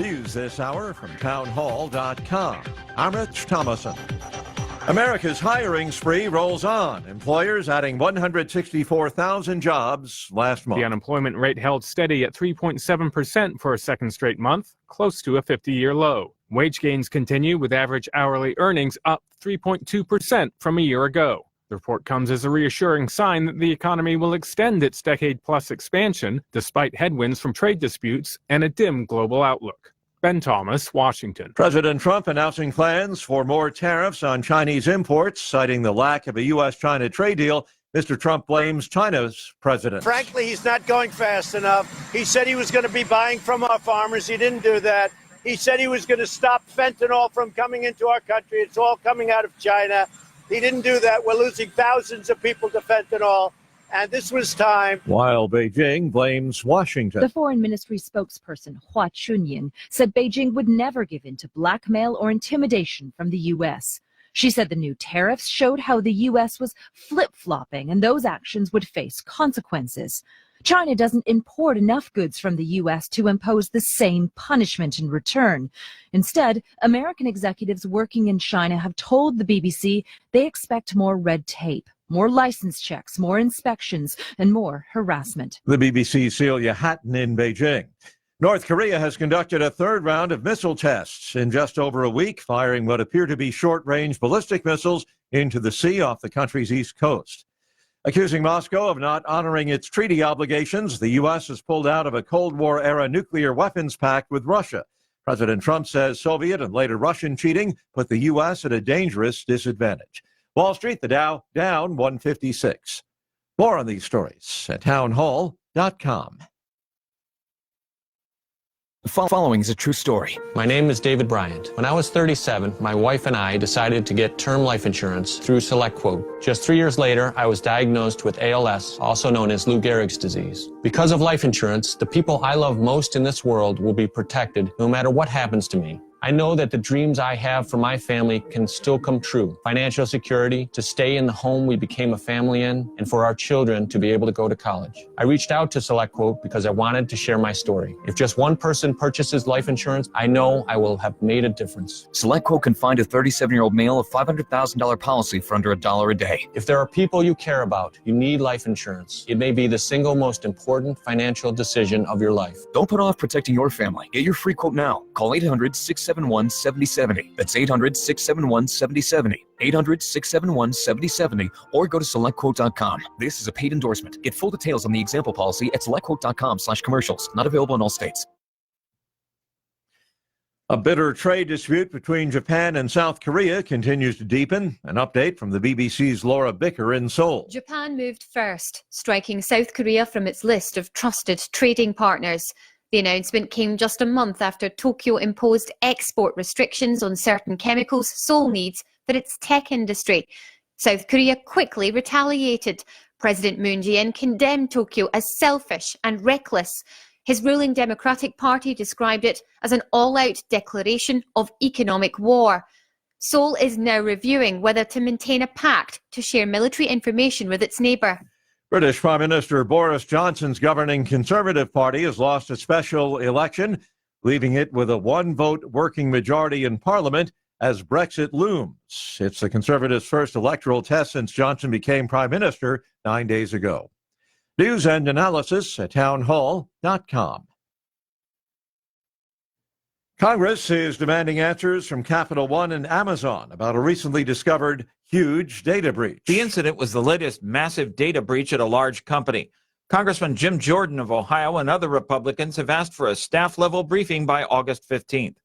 News this hour from townhall.com. I'm Rich Thomason. America's hiring spree rolls on. Employers adding 164,000 jobs last month. The unemployment rate held steady at 3.7% for a second straight month, close to a 50-year low. Wage gains continue, with average hourly earnings up 3.2% from a year ago. The report comes as a reassuring sign that the economy will extend its decade-plus expansion, despite headwinds from trade disputes and a dim global outlook. Ben Thomas, Washington. President Trump announcing plans for more tariffs on Chinese imports, citing the lack of a U.S.-China trade deal. Mr. Trump blames China's president. Frankly, he's not going fast enough. He said he was going to be buying from our farmers. He didn't do that. He said he was going to stop fentanyl from coming into our country. It's all coming out of China. He didn't do that. We're losing thousands of people to fentanyl. And this was time. While Beijing blames Washington. The Foreign Ministry spokesperson, Hua Chunyin, said Beijing would never give in to blackmail or intimidation from the U.S. She said the new tariffs showed how the U.S. was flip-flopping and those actions would face consequences. China doesn't import enough goods from the U.S. to impose the same punishment in return. Instead, American executives working in China have told the BBC they expect more red tape, more license checks, more inspections, and more harassment. The BBC's Celia Hatton in Beijing. North Korea has conducted a third round of missile tests in just over a week, firing what appear to be short-range ballistic missiles into the sea off the country's east coast. Accusing Moscow of not honoring its treaty obligations, the U.S. has pulled out of a Cold War-era nuclear weapons pact with Russia. President Trump says Soviet and later Russian cheating put the U.S. at a dangerous disadvantage. Wall Street, the Dow, down 156. More on these stories at townhall.com. The following is a true story. My name is David Bryant. When I was 37, my wife and I decided to get term life insurance through SelectQuote. Just 3 years later, I was diagnosed with ALS, also known as Lou Gehrig's disease. Because of life insurance, the people I love most in this world will be protected no matter what happens to me. I know that the dreams I have for my family can still come true. Financial security, to stay in the home we became a family in, and for our children to be able to go to college. I reached out to SelectQuote because I wanted to share my story. If just one person purchases life insurance, I know I will have made a difference. SelectQuote can find a 37-year-old male a $500,000 policy for under $1 a day. If there are people you care about, you need life insurance. It may be the single most important financial decision of your life. Don't put off protecting your family. Get your free quote now. Call 800-671-7070. That's 800-671-7070. 800-671-7070, or go to SelectQuote.com. This is a paid endorsement. Get full details on the example policy at SelectQuote.com/commercials. Not available in all states. A bitter trade dispute between Japan and South Korea continues to deepen. An update from the BBC's Laura Bicker in Seoul. Japan moved first, striking South Korea from its list of trusted trading partners. The announcement came just a month after Tokyo imposed export restrictions on certain chemicals Seoul needs for its tech industry. South Korea quickly retaliated. President Moon Jae-in condemned Tokyo as selfish and reckless. His ruling Democratic Party described it as an all-out declaration of economic war. Seoul is now reviewing whether to maintain a pact to share military information with its neighbour. British Prime Minister Boris Johnson's governing Conservative Party has lost a special election, leaving it with a one-vote working majority in Parliament as Brexit looms. It's the Conservatives' first electoral test since Johnson became Prime Minister 9 days ago. News and analysis at townhall.com. Congress is demanding answers from Capital One and Amazon about a recently discovered huge data breach. The incident was the latest massive data breach at a large company. Congressman Jim Jordan of Ohio and other Republicans have asked for a staff-level briefing by August 15th.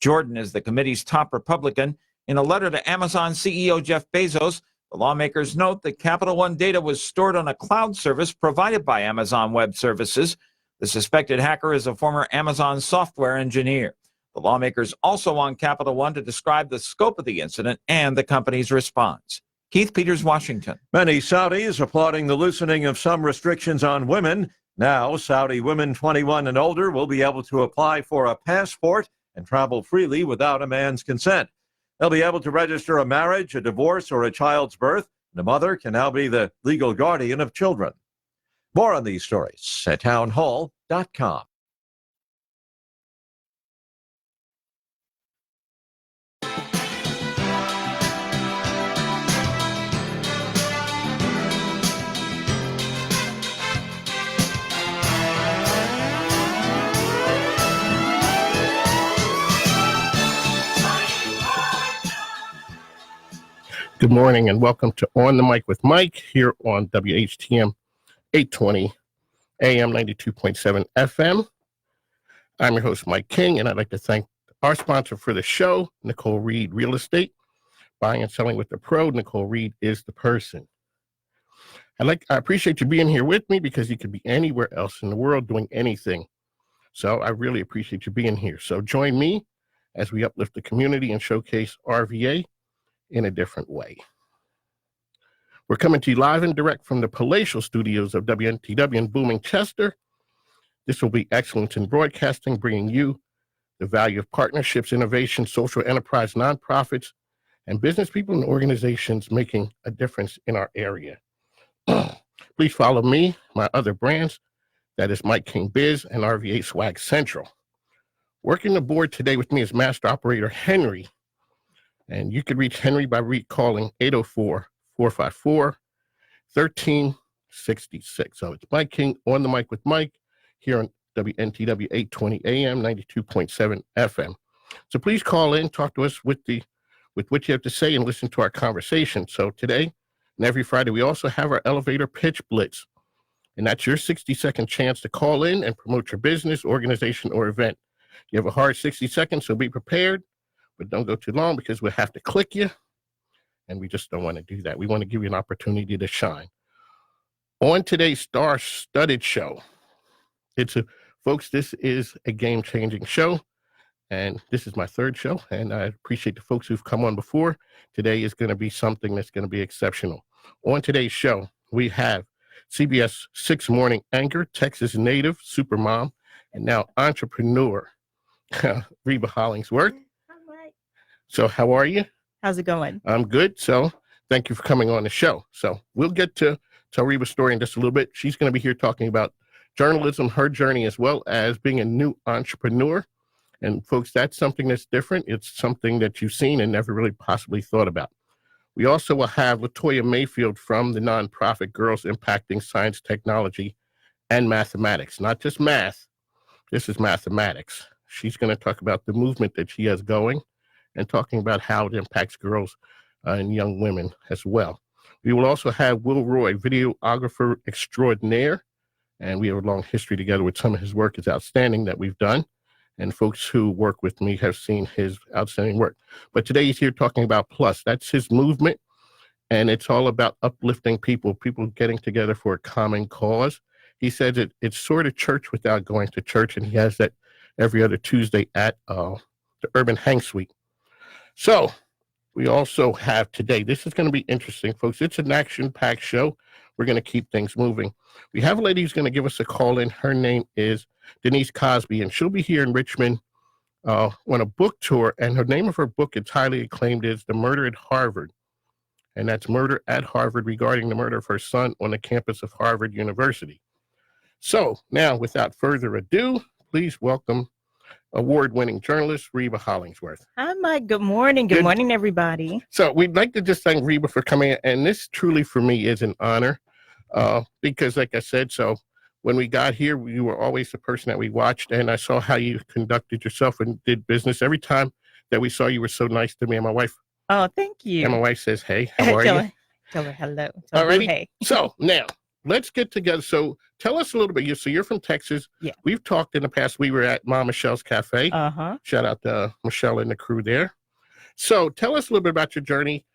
Jordan is the committee's top Republican. In a letter to Amazon CEO Jeff Bezos, the lawmakers note that Capital One data was stored on a cloud service provided by Amazon Web Services. The suspected hacker is a former Amazon software engineer. The lawmakers also want Capital One to describe the scope of the incident and the company's response. Keith Peters, Washington. Many Saudis applauding the loosening of some restrictions on women. Now, Saudi women 21 and older will be able to apply for a passport and travel freely without a man's consent. They'll be able to register a marriage, a divorce, or a child's birth. The mother can now be the legal guardian of children. More on these stories at townhall.com. Good morning and welcome to On the Mic with Mike here on WHTM 820 AM 92.7 FM. I'm your host, Mike King, and I'd like to thank our sponsor for the show, Nicole Reed Real Estate. Buying and selling with the pro, Nicole Reed is the person. I appreciate you being here with me because you could be anywhere else in the world doing anything. So I really appreciate you being here. So join me as we uplift the community and showcase RVA in a different way. We're coming to you live and direct from the palatial studios of WNTW in booming Chester. This will be excellence in broadcasting, bringing you the value of partnerships, innovation, social enterprise, nonprofits, and business people and organizations making a difference in our area. Please follow me, my other brands, that is Mike King Biz and RVA Swag Central. Working the board today with me is Master Operator Henry. And you can reach Henry by calling 804-454-1366. So it's Mike King on the mic with Mike here on WNTW 820 AM, 92.7 FM. So please call in, talk to us with what you have to say, and listen to our conversation. So today and every Friday, we also have our elevator pitch blitz. And that's your 60-second chance to call in and promote your business, organization, or event. You have a hard 60 seconds, so be prepared. But don't go too long because we'll have to click you, and we just don't want to do that. We want to give you an opportunity to shine. On today's star-studded show, folks, this is a game-changing show, and this is my third show, and I appreciate the folks who've come on before. Today is going to be something that's going to be exceptional. On today's show, we have CBS 6 morning anchor, Texas native, supermom, and now entrepreneur, Reba Hollingsworth. So how are you? How's it going? I'm good. So thank you for coming on the show. So we'll get to tell Reba's story in just a little bit. She's going to be here talking about journalism, her journey, as well as being a new entrepreneur. And folks, that's something that's different. It's something that you've seen and never really possibly thought about. We also will have Latoya Mayfield from the nonprofit Girls Impacting Science, Technology, and Mathematics. Not just math. This is mathematics. She's going to talk about the movement that she has going and talking about how it impacts girls and young women as well. We will also have Will Roye, videographer extraordinaire, and we have a long history together with some of his work is outstanding that we've done, and folks who work with me have seen his outstanding work. But today he's here talking about Plus. That's his movement, and it's all about uplifting people getting together for a common cause. He says it's sort of church without going to church, and he has that every other Tuesday at the Urban Hang Suite. So we also have today, this is going to be interesting, folks. It's an action-packed show. We're going to keep things moving. We have a lady who's going to give us a call in. Her name is Denise Cosby, and she'll be here in Richmond on a book tour. And her name of her book, it's highly acclaimed, is The Murder at Harvard. And that's Murder at Harvard, regarding the murder of her son on the campus of Harvard University. So now, without further ado, please welcome award-winning journalist Reba Hollingsworth. Hi, Mike. Good morning. Good morning, everybody. So we'd like to just thank Reba for coming in, and this truly for me is an honor because, like I said, so when we got here, you were always the person that we watched, and I saw how you conducted yourself and did business. Every time that we saw you were so nice to me and my wife. Oh, thank you. And my wife says, hey, how are you? Tell her hello. All right. Hey. So now, let's get together. So tell us a little bit. So you're from Texas. Yeah. We've talked in the past. We were at Mom Michelle's Cafe. Uh-huh. Shout out to Michelle and the crew there. So tell us a little bit about your journey,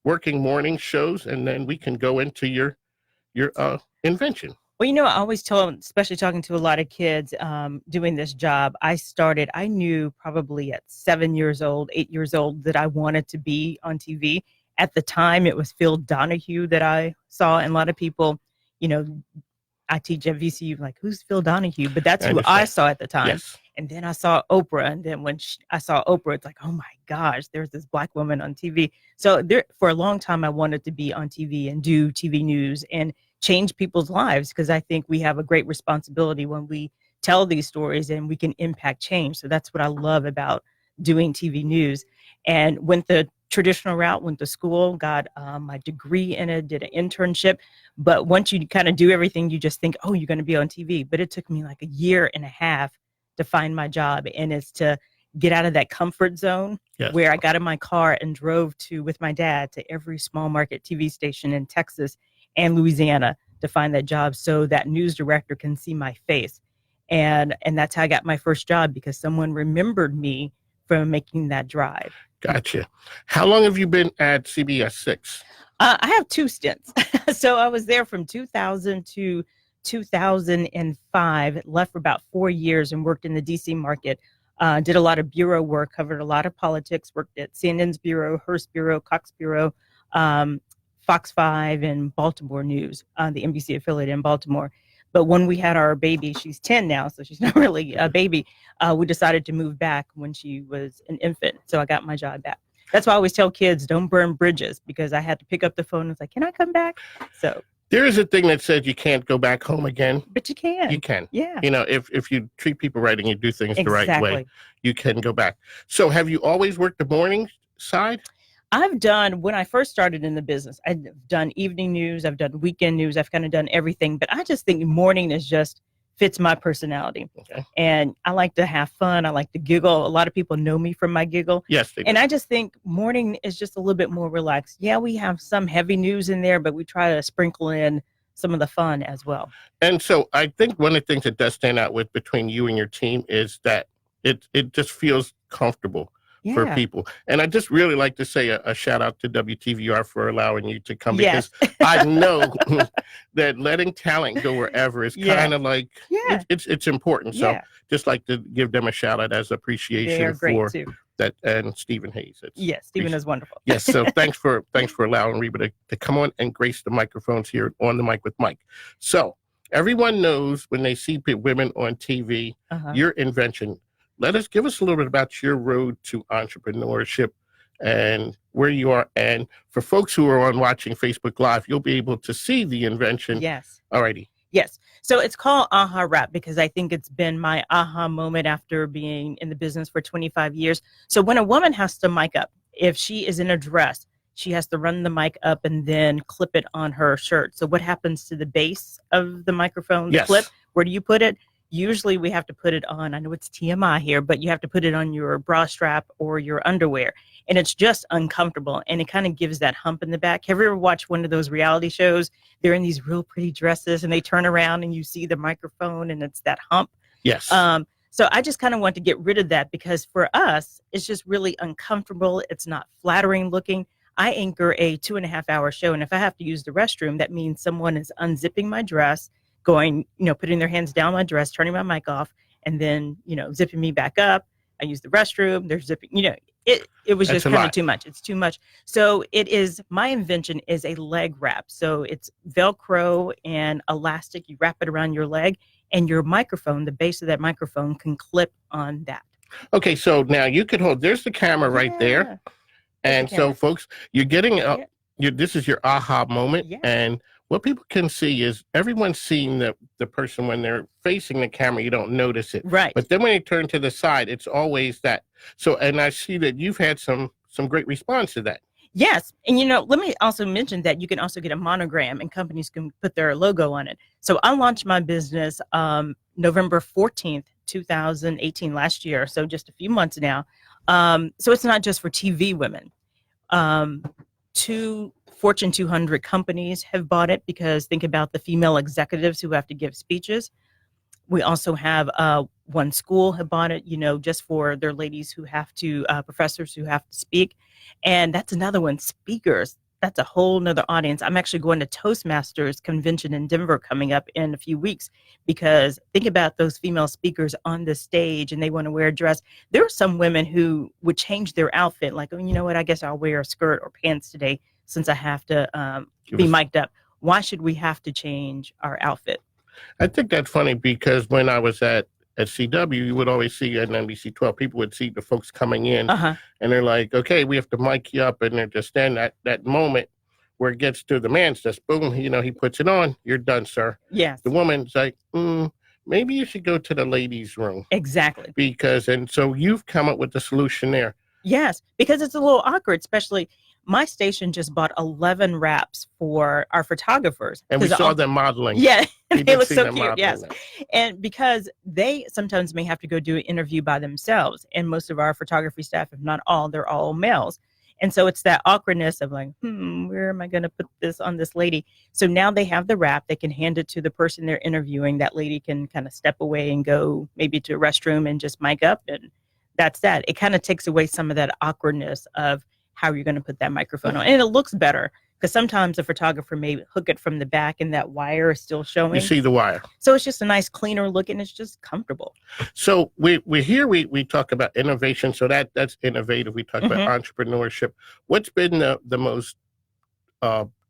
working morning shows, and then we can go into your invention. Well, I always tell them, especially talking to a lot of kids doing this job, I knew probably at 7 years old, 8 years old, that I wanted to be on TV. At the time, it was Phil Donahue that I saw, and a lot of people, I teach at VCU, like, who's Phil Donahue? But that's who I saw at the time. Yes. And then I saw Oprah, and then when I saw Oprah, it's like, oh my gosh, there's this Black woman on TV. So for a long time, I wanted to be on TV and do TV news and change people's lives, because I think we have a great responsibility when we tell these stories and we can impact change. So that's what I love about doing TV news. And went the traditional route, went to school, got my degree in it, did an internship. But once you kind of do everything, you just think, oh, you're going to be on TV. But it took me like a year and a half to find my job. And it's to get out of that comfort zone Yes. where I got in my car and drove with my dad to every small market TV station in Texas and Louisiana to find that job so that news director can see my face. And that's how I got my first job, because someone remembered me from making that drive. Gotcha. How long have you been at CBS 6? I have 2 stints. So I was there from 2000 to 2005, left for about 4 years and worked in the DC market. Did a lot of bureau work, covered a lot of politics, worked at CNN's Bureau, Hearst Bureau, Cox Bureau, Fox 5, and Baltimore News, the NBC affiliate in Baltimore. But when we had our baby, she's 10 now, so she's not really a baby, we decided to move back when she was an infant. So I got my job back. That's why I always tell kids, don't burn bridges, because I had to pick up the phone and it's like, can I come back? So there is a thing that says you can't go back home again. But you can. You can. Yeah. You know, if you treat people right and you do things the right way, Exactly. you can go back. So have you always worked the morning side? I've done, when I first started in the business, I've done evening news, I've done weekend news, I've kind of done everything, but I just think morning is just fits my personality. Okay. And I like to have fun. I like to giggle. A lot of people know me from my giggle. Yes. They And do. I just think morning is just a little bit more relaxed. Yeah, we have some heavy news in there, but we try to sprinkle in some of the fun as well. And so I think one of the things that does stand out with between you and your team is that it just feels comfortable for Yeah. people. And I just really like to say a shout out to WTVR for allowing you to come, Yes. because I know that letting talent go wherever is Yeah. kind of like, Yeah. it's important. So Yeah. just like to give them a shout out as They're appreciation great for too. that. And Stephen Hayes. Yes, Stephen is wonderful. Yes. So thanks for allowing Reba to come on and grace the microphones here on the Mic with Mike. So everyone knows when they see women on TV, Uh-huh. your invention. Give us a little bit about your road to entrepreneurship and where you are. And for folks who are on watching Facebook Live, you'll be able to see the invention. Yes. Alrighty. Yes. So it's called Aha Wrap because I think it's been my aha moment after being in the business for 25 years. So when a woman has to mic up, if she is in a dress, she has to run the mic up and then clip it on her shirt. So what happens to the base of the microphone, the Yes. clip? Where do you put it? Usually we have to put it on, I know it's TMI here, but you have to put it on your bra strap or your underwear. And it's just uncomfortable. And it kind of gives that hump in the back. Have you ever watched one of those reality shows? They're in these real pretty dresses and they turn around and you see the microphone and it's that hump. Yes. So I just kind of want to get rid of that because for us, it's just really uncomfortable. It's not flattering looking. I anchor a 2.5-hour show. And if I have to use the restroom, that means someone is unzipping my dress, going, putting their hands down my dress, turning my mic off, and then, zipping me back up. I use the restroom. They're zipping, it was That's just a kind lot. of too much. It's too much. So my invention is a leg wrap. So it's Velcro and elastic. You wrap it around your leg and your microphone, the base of that microphone can clip on that. Okay. So now you could there's the camera right there. And the so camera. folks, you're getting, Yeah. this is your aha moment. Yeah. And what people can see is everyone's seeing the person when they're facing the camera, you don't notice it. Right. But then when they turn to the side, it's always that. So, and I see that you've had some great response to that. Yes. And, let me also mention that you can also get a monogram and companies can put their logo on it. So I launched my business November 14th, 2018, last year. So just a few months now. So it's not just for TV women. 2 Fortune 200 companies have bought it because think about the female executives who have to give speeches. We also have one school have bought it, just for their ladies who have to, professors who have to speak. And that's another one, speakers. That's a whole nother audience. I'm actually going to Toastmasters convention in Denver coming up in a few weeks because think about those female speakers on the stage and they want to wear a dress. There are some women who would change their outfit like, oh, you know what, I guess I'll wear a skirt or pants today since I have to be mic'd up. Why should we have to change our outfit? I think that's funny because when I was at CW, you would always see at NBC 12, people would see the folks coming in and they're like, okay, we have to mic you up. And they're just standing that moment where it gets to the man's just boom, he puts it on. You're done, sir. Yes. The woman's like, maybe you should go to the ladies' room. Exactly. And so you've come up with the solution there. Yes, because it's a little awkward, especially My station just bought 11 wraps for our photographers. And we saw them modeling. Yeah, We they did look see so them cute. modeling Yes. them. And because they sometimes may have to go do an interview by themselves, and most of our photography staff, if not all, they're all males. And so it's that awkwardness of like, where am I going to put this on this lady? So now they have the wrap. They can hand it to the person they're interviewing. That lady can kind of step away and go maybe to a restroom and just mic up. And that's that. It kind of takes away some of that awkwardness of how you're going to put that microphone on. And it looks better because sometimes a photographer may hook it from the back and that wire is still showing. You see the wire. So it's just a nice, cleaner look, and it's just comfortable. So we talk about innovation. So that's innovative. We talk about entrepreneurship. What's been the most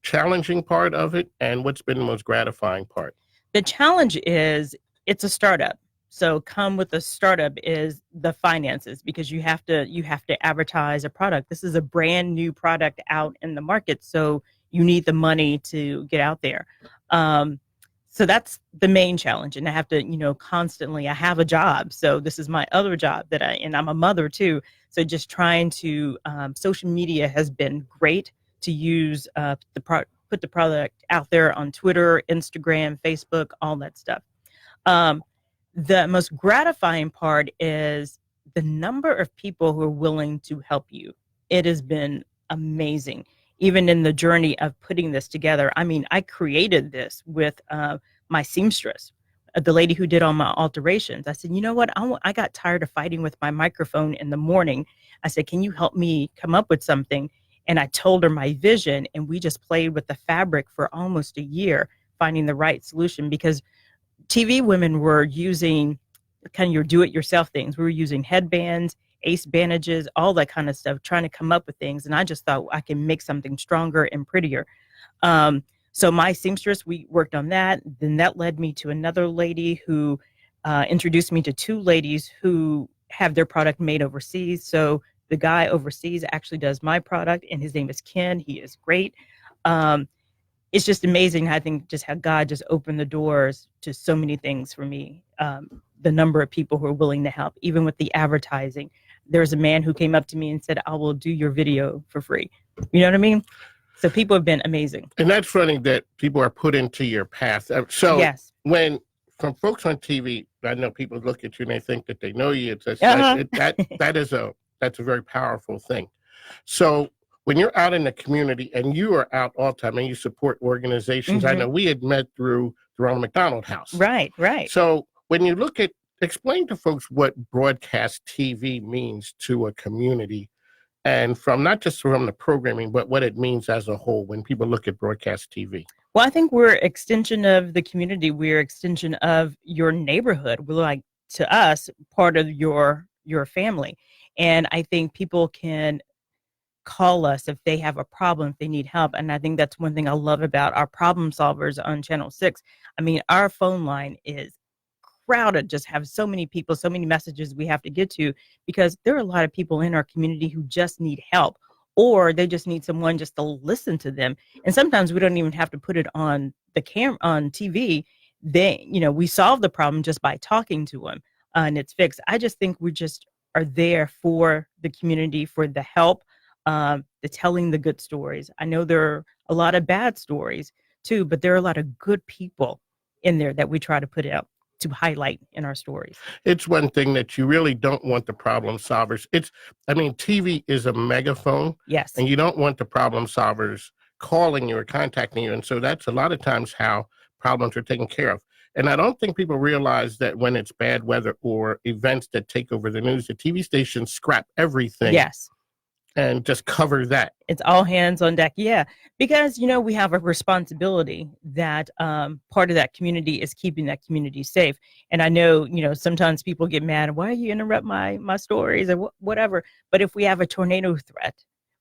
challenging part of it, and what's been the most gratifying part? The challenge is it's a startup. So come with a startup is the finances, because you have to advertise a product. This is a brand new product out in the market, so you need the money to get out there. So that's the main challenge, and I have to constantly. I have a job, so this is my other job and I'm a mother too. So just trying to social media has been great to use put the product out there on Twitter, Instagram, Facebook, all that stuff. The most gratifying part is the number of people who are willing to help you. It has been amazing, even in the journey of putting this together. I mean, I created this with my seamstress, the lady who did all my alterations. I said, you know what? I got tired of fighting with my microphone in the morning. I said, can you help me come up with something? And I told her my vision, and we just played with the fabric for almost a year, finding the right solution, because TV women were using kind of your do-it-yourself things. We were using headbands, ace bandages, all that kind of stuff, trying to come up with things. And I just thought I can make something stronger and prettier. So my seamstress, we worked on that. Then that led me to another lady who introduced me to two ladies who have their product made overseas. So the guy overseas actually does my product, and his name is Ken. He is great. It's just amazing, I think, just how God just opened the doors to so many things for me. The number of people who are willing to help, even with the advertising. There's a man who came up to me and said, I will do your video for free. You know what I mean? So people have been amazing. And that's funny that people are put into your path. So yes. From folks on TV, I know people look at you and they think that they know you. That's a very powerful thing. So when you're out in the community and you are out all the time and you support organizations, I know we had met through the Ronald McDonald House. Right. So when you explain to folks what broadcast TV means to a community, and from not just from the programming, but what it means as a whole when people look at broadcast TV. Well, I think we're extension of the community. We're extension of your neighborhood. We're like, to us, part of your family. And I think people can call us if they have a problem, if they need help. And I think that's one thing I love about our problem solvers on Channel 6. I mean, our phone line is crowded, just have so many people, so many messages we have to get to, because there are a lot of people in our community who just need help, or they just need someone just to listen to them. And sometimes we don't even have to put it on the camera, on TV. We solve the problem just by talking to them, and it's fixed. I just think we just are there for the community, for the help, the telling the good stories. I know there are a lot of bad stories too, but there are a lot of good people in there that we try to put out to highlight in our stories. It's one thing that you really don't want the problem solvers. TV is a megaphone. Yes. And you don't want the problem solvers calling you or contacting you. And so that's a lot of times how problems are taken care of. And I don't think people realize that when it's bad weather or events that take over the news, the TV stations scrap everything. Yes. And just cover that. It's all hands on deck. Yeah. Because, we have a responsibility that part of that community is keeping that community safe. And I know, sometimes people get mad. Why you interrupt my stories or whatever? But if we have a tornado threat,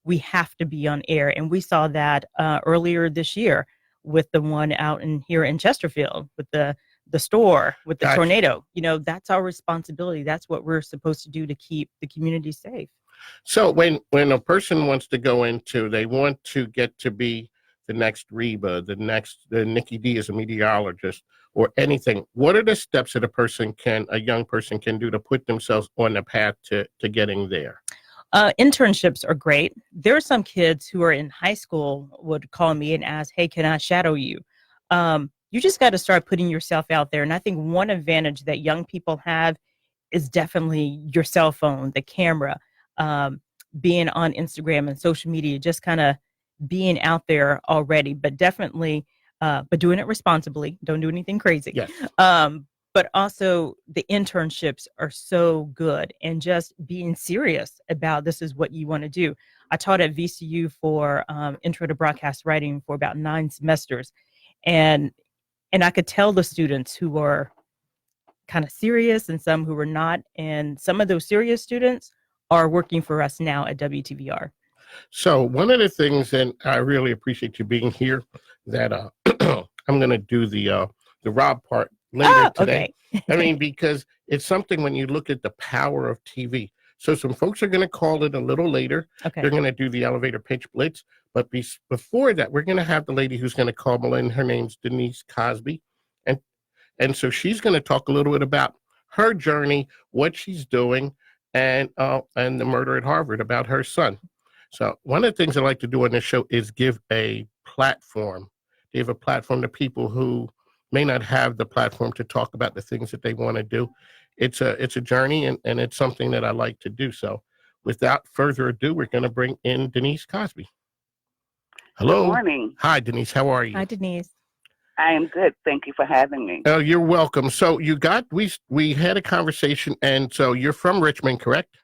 we have to be on air. And we saw that earlier this year with the one out here in Chesterfield with the store with the tornado. That's our responsibility. That's what we're supposed to do to keep the community safe. So when a person wants to go into, they want to get to be the next Reba, the Nikki D as a meteorologist or anything, what are the steps that a young person can do to put themselves on the path to getting there? Internships are great. There are some kids who are in high school would call me and ask, hey, can I shadow you? You just got to start putting yourself out there. And I think one advantage that young people have is definitely your cell phone, the camera, being on Instagram and social media, just kind of being out there already, but definitely, but doing it responsibly. Don't do anything crazy. Yes. But also the internships are so good, and just being serious about this is what you want to do. I taught at VCU for intro to broadcast writing for about 9 semesters. And I could tell the students who were kind of serious and some who were not. And some of those serious students are working for us now at WTVR. So one of the things, and I really appreciate you being here, that I'm going to do the Rob part later today. Okay. I mean, because it's something when you look at the power of TV. So some folks are going to call it a little later. Okay. They're going to do the elevator pitch blitz. But before that, we're going to have the lady who's going to call in. Her name's Denise Cosby. And so she's going to talk a little bit about her journey, what she's doing, and the murder at Harvard, about her son. So one of the things I like to do on this show is give a platform. Give a platform to people who may not have the platform to talk about the things that they want to do. It's a journey, and it's something that I like to do. So without further ado, we're going to bring in Denise Cosby. Hello. Good morning. Hi, Denise. How are you? Hi, Denise. I am good. Thank you for having me. Oh, you're welcome. So we had a conversation, and so you're from Richmond, correct?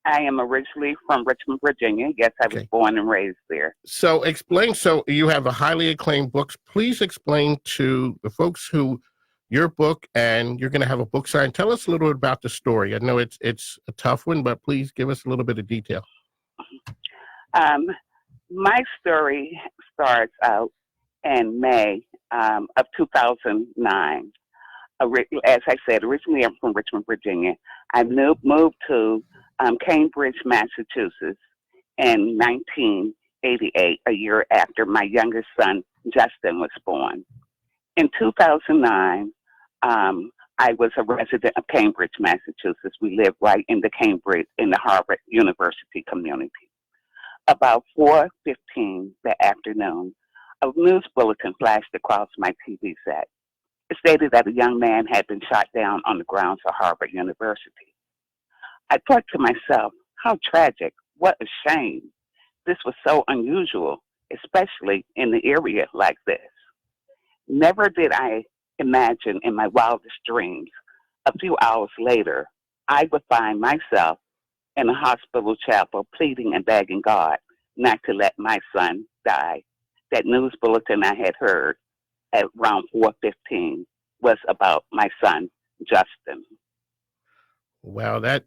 I am originally from Richmond, Virginia. Yes, I was born and raised there. So explain, so you have a highly acclaimed book. Please explain to the folks who your book, and you're going to have a book sign. Tell us a little bit about the story. I know it's a tough one, but please give us a little bit of detail. My story starts out in May of 2009. As I said, originally I'm from Richmond, Virginia. I moved to Cambridge, Massachusetts in 1988, a year after my youngest son, Justin, was born. In 2009, I was a resident of Cambridge, Massachusetts. We lived right in the Harvard University community. About 4:15 that afternoon, a news bulletin flashed across my TV set. It stated that a young man had been shot down on the grounds of Harvard University. I thought to myself, how tragic, what a shame. This was so unusual, especially in the area like this. Never did I imagine in my wildest dreams, a few hours later, I would find myself in a hospital chapel pleading and begging God not to let my son die. That news bulletin I had heard at around 4:15 was about my son, Justin. Wow, that's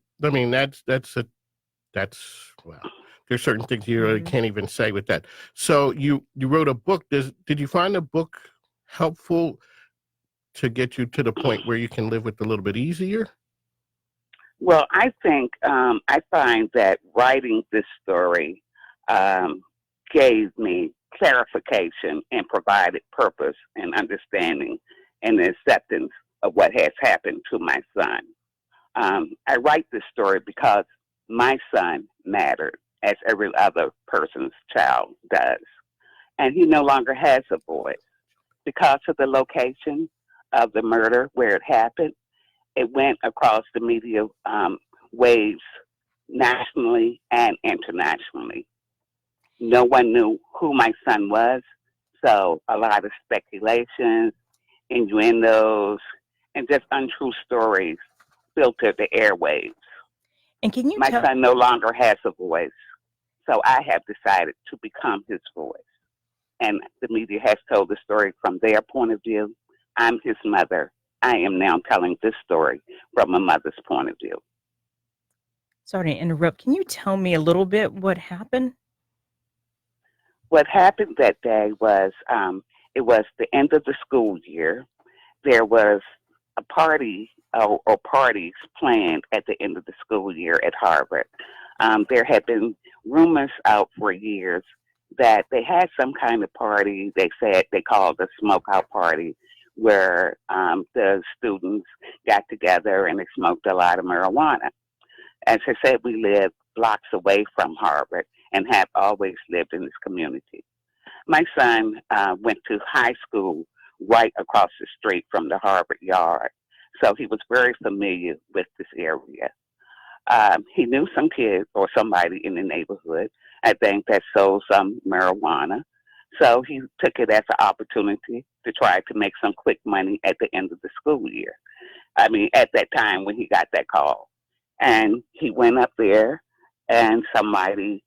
wow. There's certain things you really can't even say with that. So you wrote a book. Did you find the book helpful to get you to the point where you can live with a little bit easier? Well, I think I find that writing this story gave me clarification and provided purpose and understanding and acceptance of what has happened to my son. I write this story because my son mattered, as every other person's child does. And he no longer has a voice. Because of the location of the murder where it happened, it went across the media waves nationally and internationally. No one knew who my son was, so a lot of speculations, innuendos, and just untrue stories filtered the airwaves. And can you My son no longer has a voice, so I have decided to become his voice. And the media has told the story from their point of view. I'm his mother. I am now telling this story from a mother's point of view. Sorry to interrupt. Can you tell me a little bit what happened? What happened that day was it was the end of the school year. There was a party or parties planned at the end of the school year at Harvard. There had been rumors out for years that they had some kind of party. They said they called a smokeout party, where the students got together and they smoked a lot of marijuana. As I said, we lived blocks away from Harvard and have always lived in this community. My son went to high school right across the street from the Harvard yard, so he was very familiar with this area. He knew some kids or somebody in the neighborhood, I think, that sold some marijuana. So he took it as an opportunity to try to make some quick money at the end of the school year. I mean, at that time when he got that call. And he went up there, and somebody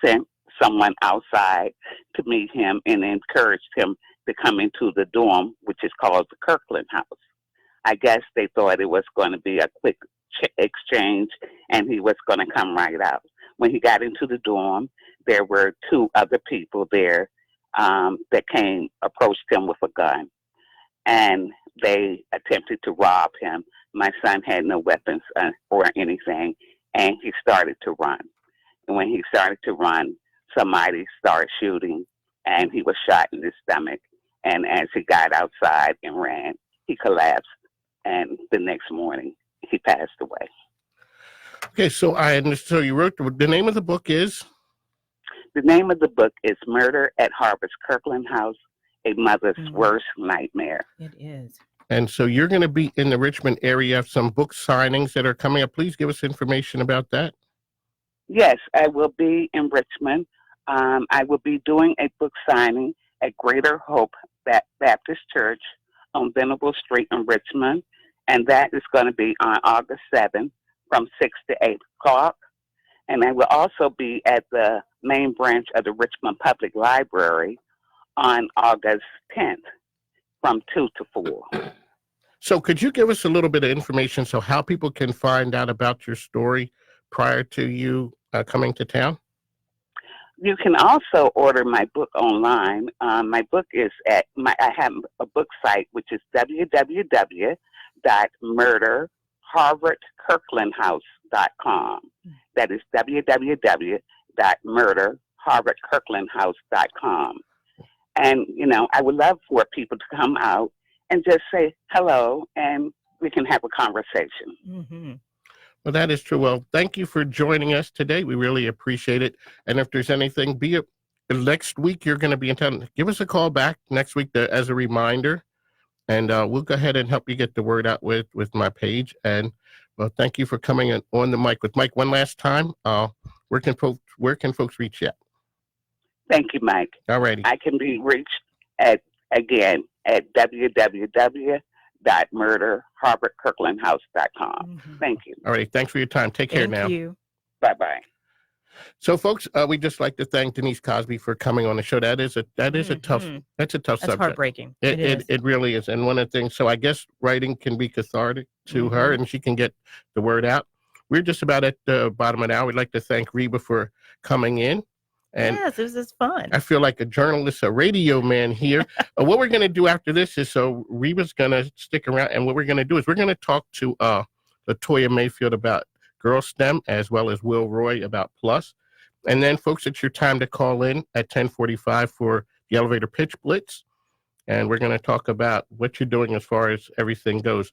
sent someone outside to meet him and encouraged him to come into the dorm, which is called the Kirkland House. I guess they thought it was going to be a quick exchange, and he was going to come right out. When he got into the dorm, there were two other people there that approached him with a gun, and they attempted to rob him. My son had no weapons or anything, and he started to run. And when he started to run, somebody started shooting, and he was shot in the stomach. And as he got outside and ran, he collapsed, and the next morning, he passed away. Okay, so you wrote, the name of the book is? The name of the book is Murder at Harvard's Kirkland House, A Mother's Worst Nightmare. It is. And so you're going to be in the Richmond area, some book signings that are coming up. Please give us information about that. Yes, I will be in Richmond. I will be doing a book signing at Greater Hope Baptist Church on Venable Street in Richmond. And that is going to be on August 7th from 6 to 8 o'clock. And I will also be at the main branch of the Richmond Public Library on August 10th from 2 to 4. So could you give us a little bit of information so how people can find out about your story prior to you coming to town? You can also order my book online. My book is I have a book site, which is www.murderharvardkirklandhouse.com. That is www.murderharvardkirklandhouse.com. And, I would love for people to come out and just say hello, and we can have a conversation. Mm-hmm. Well, that is true. Well, thank you for joining us today. We really appreciate it. And if there's anything, next week you're going to be in town, give us a call back next week as a reminder, and we'll go ahead and help you get the word out with my page. And well, thank you for coming on the mic with Mike one last time. Where can folks reach you? Thank you, Mike. All righty. I can be reached at www.murderharvardkirklandhouse.com. Thank you. All right. Thanks for your time. Take care now. Thank you. Bye-bye. So, folks, we'd just like to thank Denise Cosby for coming on the show. That's a tough subject. Heartbreaking. It really is. And one of the things, so I guess writing can be cathartic to her, and she can get the word out. We're just about at the bottom of the hour. We'd like to thank Reba for coming in. And yes, this is fun. I feel like a journalist, a radio man here. What we're going to do after this is, so Reba's going to stick around, and what we're going to do is we're going to talk to Latoya Mayfield about Girl STEM, as well as Will Roye about Plus. And then, folks, it's your time to call in at 10:45 for the Elevator Pitch Blitz. And we're going to talk about what you're doing as far as everything goes.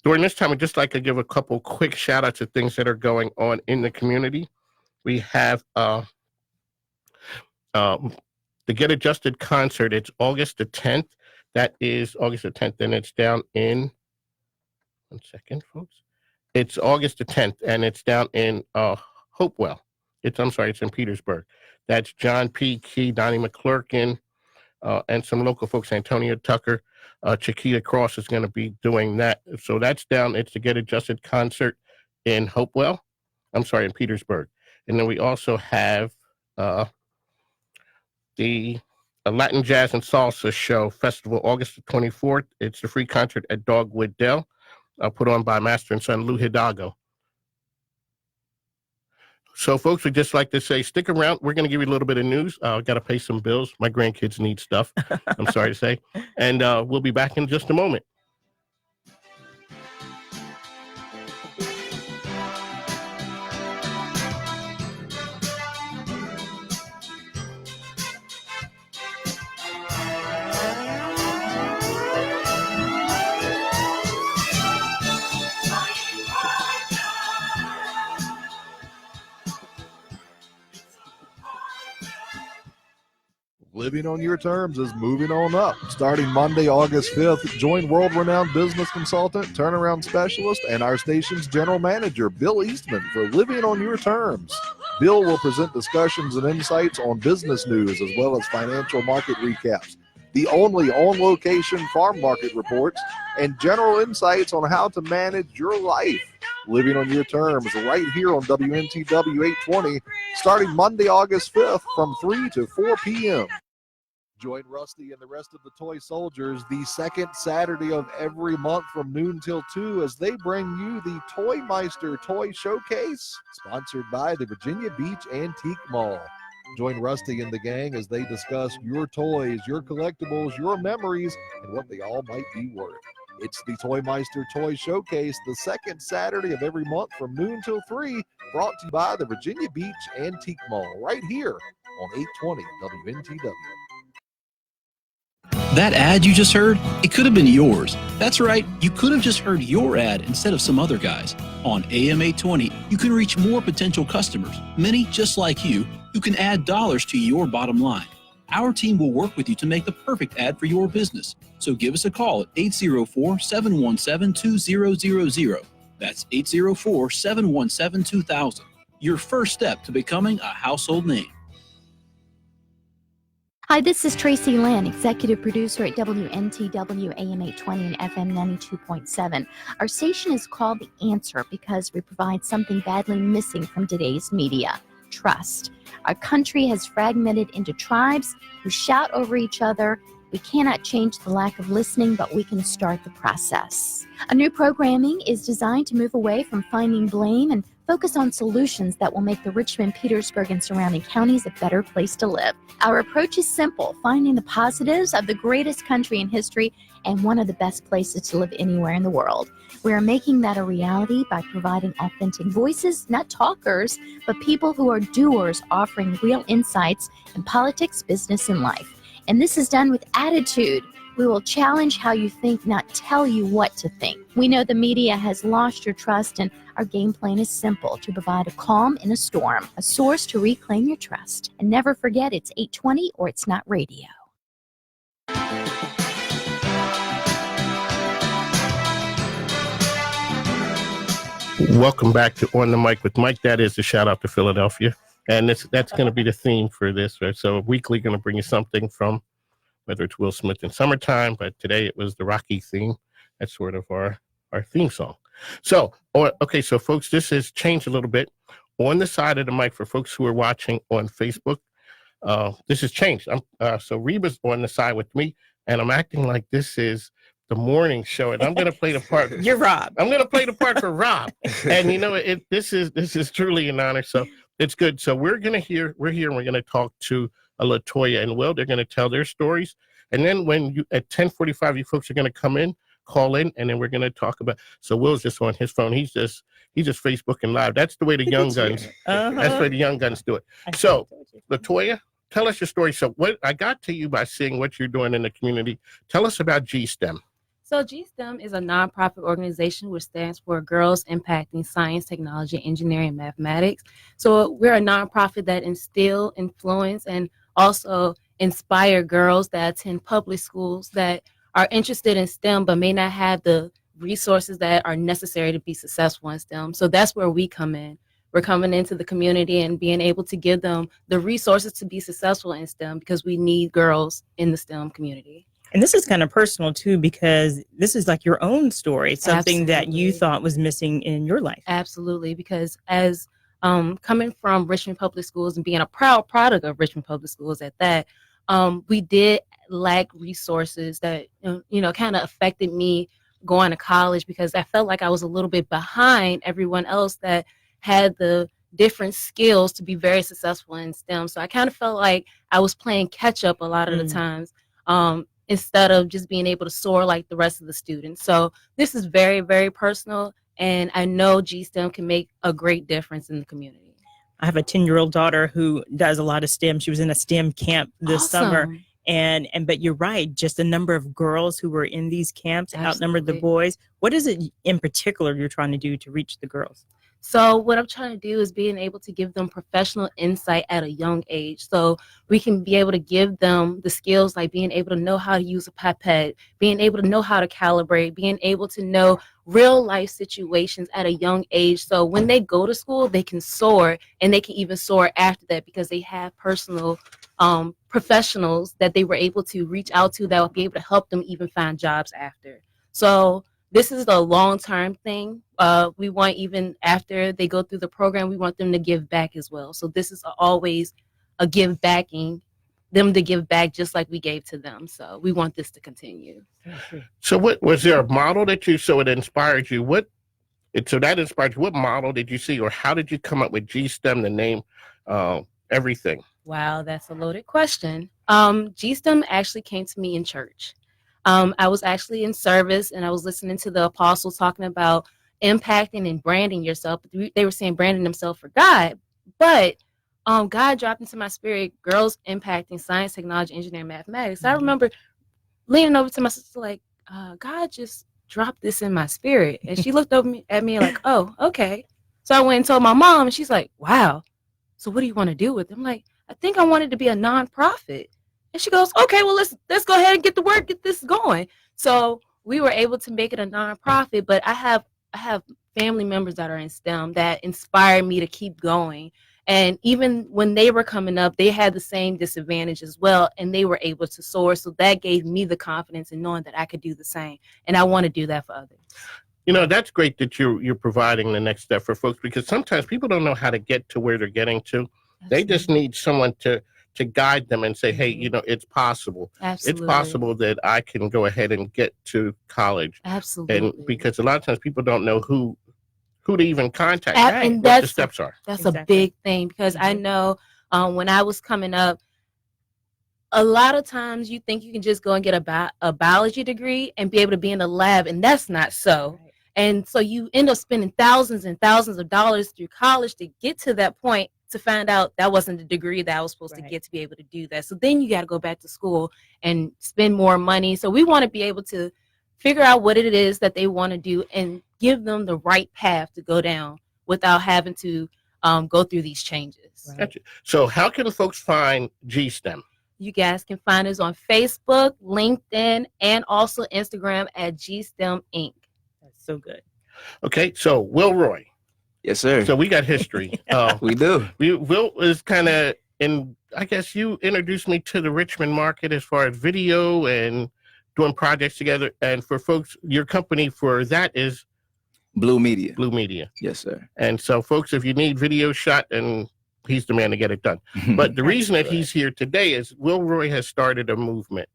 During this time, I'd just like to give a couple quick shout-outs of things that are going on in the community. We have the Get Adjusted concert. It's August the 10th. That is August the 10th, and it's down in, one second, folks. It's August the 10th, and it's down in Hopewell. It's in Petersburg. That's John P. Key, Donnie McClurkin, and some local folks, Antonio Tucker. Chiquita Cross is going to be doing that. So that's down. It's the Get Adjusted concert in in Petersburg. And then we also have the Latin Jazz and Salsa Show Festival, August the 24th. It's the free concert at Dogwood Dell, put on by Master and Son Lou Hidalgo. So, folks, we'd just like to say, stick around. We're going to give you a little bit of news. Got to pay some bills. My grandkids need stuff, I'm sorry to say. And we'll be back in just a moment. Living on Your Terms is moving on up. Starting Monday, August 5th, join world-renowned business consultant, turnaround specialist, and our station's general manager, Bill Eastman, for Living on Your Terms. Bill will present discussions and insights on business news as well as financial market recaps, the only on-location farm market reports, and general insights on how to manage your life. Living on Your Terms right here on WNTW 820, starting Monday, August 5th from 3 to 4 p.m. Join Rusty and the rest of the Toy Soldiers the second Saturday of every month from noon till 2 as they bring you the Toy Meister Toy Showcase, sponsored by the Virginia Beach Antique Mall. Join Rusty and the gang as they discuss your toys, your collectibles, your memories, and what they all might be worth. It's the Toy Meister Toy Showcase the second Saturday of every month from noon till 3, brought to you by the Virginia Beach Antique Mall right here on 820 WNTW. That ad you just heard, it could have been yours. That's right, you could have just heard your ad instead of some other guys. On AM 820, you can reach more potential customers, many just like you, who can add dollars to your bottom line. Our team will work with you to make the perfect ad for your business. So give us a call at 804-717-2000. That's 804-717-2000. Your first step to becoming a household name. Hi, this is Tracy Lynn, executive producer at WNTW AM 820 and FM 92.7. Our station is called The Answer because we provide something badly missing from today's media: trust. Our country has fragmented into tribes who shout over each other. We cannot change the lack of listening, but we can start the process. Our new programming is designed to move away from finding blame and focus on solutions that will make the Richmond, Petersburg, and surrounding counties a better place to live. Our approach is simple: finding the positives of the greatest country in history and one of the best places to live anywhere in the world. We are making that a reality by providing authentic voices, not talkers, but people who are doers, offering real insights in politics, business, and life. And this is done with attitude. We will challenge how you think, not tell you what to think. We know the media has lost your trust, and our game plan is simple: to provide a calm in a storm, a source to reclaim your trust. And never forget, it's 820 or it's not radio. Welcome back to On the Mic with Mike. That is a shout out to Philadelphia. And that's going to be the theme for this, right? So weekly going to bring you something from, whether it's Will Smith in Summertime, but today it was the Rocky theme. That's sort of our theme song. So, okay, so folks, this has changed a little bit. On the side of the mic for folks who are watching on Facebook, this has changed. So Reba's on the side with me, and I'm acting like this is the morning show, and I'm going to play the part. You're Rob. I'm going to play the part for Rob. And you know, this is truly an honor. So it's good. So we're here and we're going to talk to Latoya and Will. They're going to tell their stories. And then at 10:45, you folks are going to come in, call in, and then we're going to talk about. So Will's just on his phone. He's just Facebooking live. That's the way the young guns. That's the way the young guns do it. So Latoya, tell us your story. So what I got to you by seeing what you're doing in the community. Tell us about GSTEM. So GSTEM is a nonprofit organization which stands for Girls Impacting Science, Technology, Engineering, and Mathematics. So we're a nonprofit that instill, influence, and also inspire girls that attend public schools that are interested in STEM but may not have the resources that are necessary to be successful in STEM. So that's where we come in. We're coming into the community and being able to give them the resources to be successful in STEM because we need girls in the STEM community. And this is kind of personal, too, because this is like your own story, something that you thought was missing in your life. Absolutely, because as coming from Richmond Public Schools and being a proud product of Richmond Public Schools at that, we did lack resources that, kind of affected me going to college because I felt like I was a little bit behind everyone else that had the different skills to be very successful in STEM. So I kind of felt like I was playing catch up a lot of the times. Instead of just being able to soar like the rest of the students. So this is very, very personal, and I know GSTEM can make a great difference in the community. I have a 10-year-old daughter who does a lot of STEM. She was in a STEM camp this summer. But you're right, just the number of girls who were in these camps outnumbered the boys. What is it in particular you're trying to do to reach the girls? So what I'm trying to do is being able to give them professional insight at a young age. So we can be able to give them the skills like being able to know how to use a pipette, being able to know how to calibrate, being able to know real life situations at a young age. So when they go to school, they can soar, and they can even soar after that because they have personal professionals that they were able to reach out to that will be able to help them even find jobs after. So this is the long-term thing. We want, even after they go through the program, we want them to give back as well. So this is always a give backing, them to give back just like we gave to them. So we want this to continue. So what was there a model that you, so it inspired you? So that inspired you. What model did you see, or how did you come up with G-STEM, the name, everything? Wow, that's a loaded question. G-STEM actually came to me in church. I was actually in service, and I was listening to the apostles talking about impacting and branding yourself. They were saying branding themselves for God, but God dropped into my spirit, girls impacting science, technology, engineering, mathematics. Mm-hmm. I remember leaning over to my sister like, God just dropped this in my spirit. And she looked over at me like, oh, okay. So I went and told my mom, and she's like, wow, so what do you want to do with it? I'm like, I think I wanted to be a nonprofit. And she goes, okay, well, let's go ahead and get to work, get this going. So we were able to make it a nonprofit, but I have family members that are in STEM that inspired me to keep going. And even when they were coming up, they had the same disadvantage as well, and they were able to soar. So that gave me the confidence in knowing that I could do the same. And I want to do that for others. You know, that's great that you're providing the next step for folks, because sometimes people don't know how to get to where they're getting to. Absolutely. They just need someone to guide them and say, hey, you know, it's possible. Absolutely. It's possible that I can go ahead and get to college. Absolutely. And because a lot of times people don't know who to even contact, and what the steps are. That's a big thing, because I know when I was coming up, a lot of times you think you can just go and get a biology degree and be able to be in the lab, and that's not so. Right. And so you end up spending thousands and thousands of dollars through college to get to that point, to find out that wasn't the degree that I was supposed to get to be able to do that. So then you got to go back to school and spend more money. So we want to be able to figure out what it is that they want to do and give them the right path to go down without having to go through these changes. Right. Gotcha. So how can folks find G-STEM? You guys can find us on Facebook, LinkedIn, and also Instagram at GSTEM Inc. That's so good. Okay, so Will Roye. Yes, sir. So we got history. We do. Will is kind of in, I guess you introduced me to the Richmond market as far as video and doing projects together. And for folks, your company for that is? Blue Media. Blue Media. Yes, sir. And so folks, if you need video shot, and he's the man to get it done. But the reason that he's here today is Will Roye has started a movement.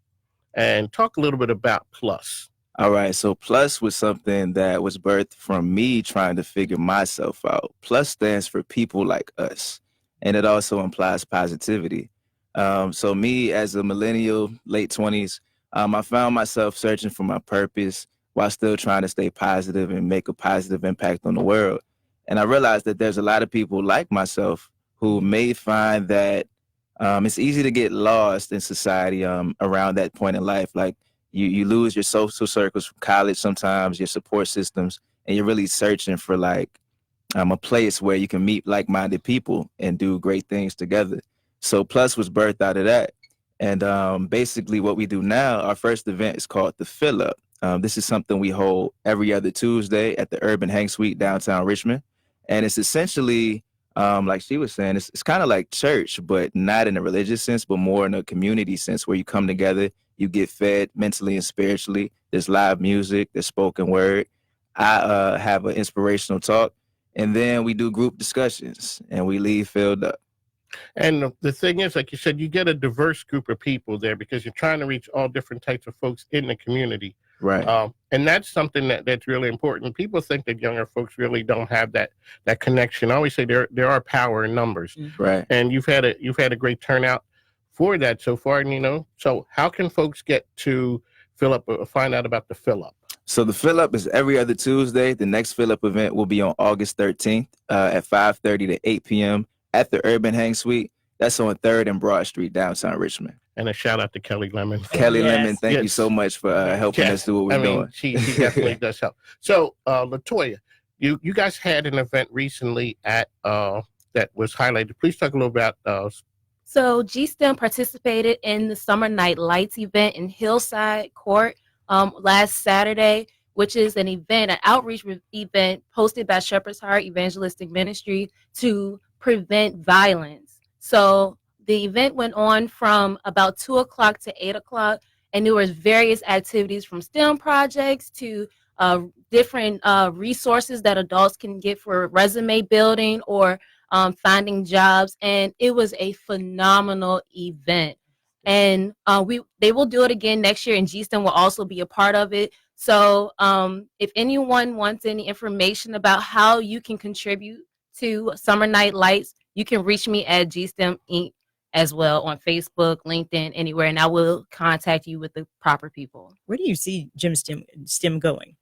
And talk a little bit about Plus. All right, so Plus was something that was birthed from me trying to figure myself out. Plus stands for people like us, and it also implies positivity. So me as a millennial, late 20s, I found myself searching for my purpose while still trying to stay positive and make a positive impact on the world. And I realized that there's a lot of people like myself who may find that it's easy to get lost in society around that point in life. Like, you lose your social circles from college sometimes, your support systems, and you're really searching for like a place where you can meet like-minded people and do great things together. So Plus was birthed out of that. And basically what we do now, our first event is called the Fill Up. This is something we hold every other Tuesday at the Urban Hang Suite downtown Richmond. And it's essentially, like she was saying, it's kind of like church, but not in a religious sense, but more in a community sense, where you come together, you get fed mentally and spiritually. There's live music, there's spoken word. I have an inspirational talk, and then we do group discussions, and we leave filled up. And the thing is, like you said, you get a diverse group of people there because you're trying to reach all different types of folks in the community. Right. And that's something that's really important. People think that younger folks really don't have that connection. I always say there are power in numbers. Right. And you've had a great turnout for that so far. And, you know, so how can folks get to fill up, find out about the Fill Up? So the Fill Up is every other Tuesday. The next Fill Up event will be on August 13th at 5:30 to 8 p.m. at the Urban Hang Suite. That's on 3rd and Broad Street, downtown Richmond. And a shout out to Kelly Lemon. Kelly Lemon, thank you so much for helping us do what we're doing. She definitely does help. So, Latoya, you guys had an event recently at that was highlighted. Please talk a little about So GSTEM participated in the Summer Night Lights event in Hillside Court last Saturday, which is an outreach event hosted by Shepherd's Heart Evangelistic Ministry to prevent violence. So the event went on from about 2 o'clock to 8 o'clock, and there was various activities from STEM projects to different resources that adults can get for resume building or finding jobs, and it was a phenomenal event. And they will do it again next year, and GSTEM will also be a part of it. So if anyone wants any information about how you can contribute to Summer Night Lights, you can reach me at GSTEM Inc. as well on Facebook, LinkedIn, anywhere, and I will contact you with the proper people. Where do you see STEM going?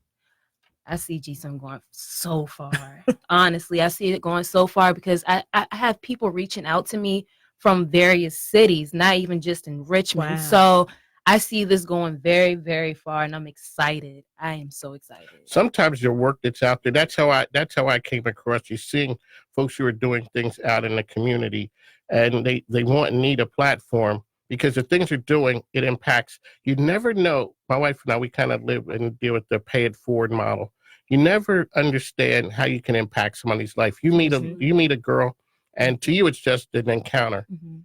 I see GSTEM going so far. Honestly, I see it going so far because I have people reaching out to me from various cities, not even just in Richmond. Wow. So I see this going very, very far, and I'm excited. I am so excited. Sometimes your work that's out there. That's how I came across you, seeing folks who are doing things out in the community, and they want and need a platform because the things you're doing, it impacts. You never know. My wife and I, we kind of live and deal with the pay it forward model. You never understand how you can impact somebody's life. You meet a girl, and to you it's just an encounter. Mm-hmm.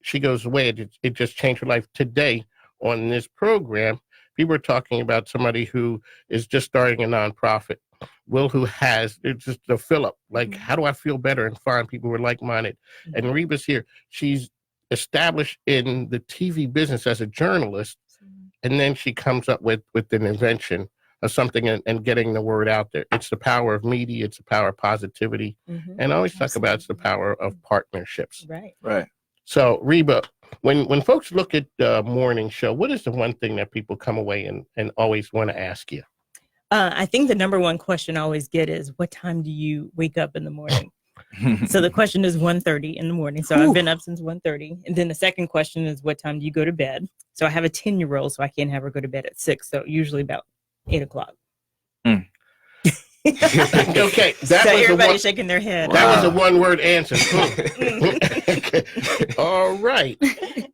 She goes away. It just changed her life. Today on this program, people are talking about somebody who is just starting a nonprofit. Will, who has, it's just a fill up. Like, how do I feel better and find people who are like-minded? Mm-hmm. And Reba's here. She's established in the TV business as a journalist, and then she comes up with an invention of something and getting the word out there. It's the power of media. It's the power of positivity. Mm-hmm. And I always talk about it's the power of partnerships. Right. So, Reba, when folks look at the morning show, what is the one thing that people come away and always want to ask you? I think the number one question I always get is, what time do you wake up in the morning? So the question is 1:30 in the morning. So I've been up since 1:30. And then the second question is, what time do you go to bed? So I have a 10-year-old, so I can't have her go to bed at 6. So usually about 8 o'clock. Okay, that so was everybody's shaking their head. That was a one-word answer. Okay. All right.